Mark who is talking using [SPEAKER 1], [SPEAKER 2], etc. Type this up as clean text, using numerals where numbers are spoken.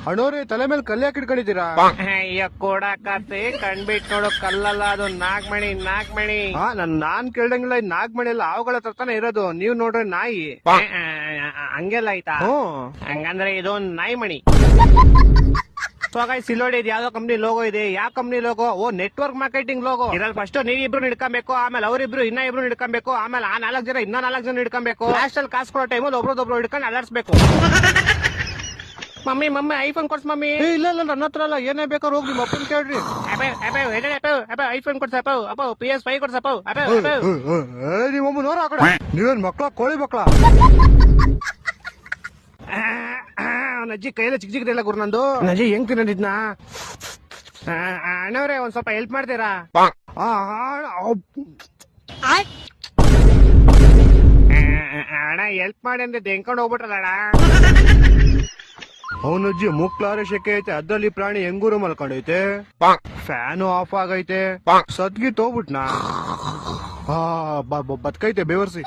[SPEAKER 1] ಅಣ್ಣವ್ರೆ ತಲೆ ಮೇಲೆ ಕಲ್ಲು ಯಾಕೆ ಇಟ್ಕೊಂಡಿದ್ದೀರಾ?
[SPEAKER 2] ಅಯ್ಯ ಕೊಡಕತ್ತೆ ಕಣ್ಬಿಟ್ ನೋಡು ಕಲ್ಲಲ್ಲ ಅದು ನಾಗ್ಮಣಿ.
[SPEAKER 1] ನಾನ್ ಕೇಳ್ದಂಗಿಲ್ಲ, ಈ ನಾಗ್ಮಣಿ ಎಲ್ಲ ಆವುಗಳ ಹತ್ರನೇ ಇರೋದು. ನೀವ್ ನೋಡ್ರೆ ನಾಯಿ.
[SPEAKER 2] ಹಂಗೆಲ್ಲ ಆಯ್ತಾ? ಹಂಗಂದ್ರೆ ಇದು ನಾಯಿ ಮಣಿ. ಸಿಲೋಡಿ ಇದು ಯಾವ್ದೋ ಕಂಪ್ನಿ ಲೋಗೋ ಇದೆ. ಯಾವ ಕಂಪ್ನಿ ಲೋಗೋ? ಓ, ನೆಟ್ವರ್ಕ್ ಮಾರ್ಕೆಟಿಂಗ್ ಲೋಗೋ. ಇದ್ರಲ್ಲಿ ಫಸ್ಟ್ ನೀವಿಬ್ರು ಹಿಡ್ಕೊಬೇಕು, ಆಮೇಲೆ ಅವರಿಬ್ರು ಇಬ್ರು ಹಿಡ್ಕೊಬೇಕು, ಆಮೇಲೆ ಆ 4 ಜನ 4 ಜನ ಹಿಡ್ಕೊಬೇಕು. ಲಾಸ್ಟ್ ಅಲ್ಲಿ ಕಾಸು ಕೊಡೋ ಟೈಮಲ್ಲಿ ಒಬ್ರದೊಬ್ರು ಹಿಡ್ಕೊಂಡು ಅಲರ್ಸ್ಬೇಕು. ಮಮ್ಮಿ ಐಫೋನ್ ಕೊಡ್ಸ್ ಮಮ್ಮಿ.
[SPEAKER 1] ಇಲ್ಲ ನನ್ನ ಹತ್ರ ಅಲ್ಲ, ಏನೇ ಬೇಕಾದ್ರು ಹೋಗಿ ನಿಮ್ಮ ಅಪ್ಪನ್ ಕೇಳ್ರಿ.
[SPEAKER 2] ಐಫೋನ್ ಕೊಡ್ಸಪ್ಪ, PS5 ಕೊಡ್ಸಪ್ಪ.
[SPEAKER 1] ನಿಮ್ಮಮ್ಮ ನೋರ ಆ ಕಡೆ. ನೀವೇನ್ ಮಕ್ಳ, ಕೋಳಿ ಮಕ್ಳ?
[SPEAKER 2] ನಜ್ಜಿ ಕೈಯಲ್ಲ ಚಿಕ್ಕ ಚಿಕ್ಕದೆಲ್ಲ ಗುರು ನಂದು. ನಜ್ಜಿ ಹೆಂಗ್ ತಿನ್ನೋದಿದ್ನ? ಅಣ್ಣವ್ರೆ ಒಂದ್ ಸ್ವಲ್ಪ ಹೆಲ್ಪ್ ಮಾಡ್ತೀರಾ? ಅಣ್ಣ ಹೆಲ್ಪ್ ಮಾಡಿ ಅಂದ್ರೆ ಹೆಂಕೊಂಡು ಹೋಗ್ಬಿಟ್ರಲ್ಲ ಅಣ್ಣ.
[SPEAKER 1] ಅವನಜ್ಜಿ ಮುಕ್ಲಾರೆ ಶೆಕೆ ಐತೆ, ಅದ್ರಲ್ಲಿ ಪ್ರಾಣಿ ಹೆಂಗೂರು ಮಲ್ಕೊಂಡೈತೆ, ಫ್ಯಾನು ಆಫ್ ಆಗೈತೆ, ಸದ್ಗಿ ತೋಗ್ಬಿಟ್ನಾ ಬದ್ಕೈತೆ ಬೇವರ್ಸಿ.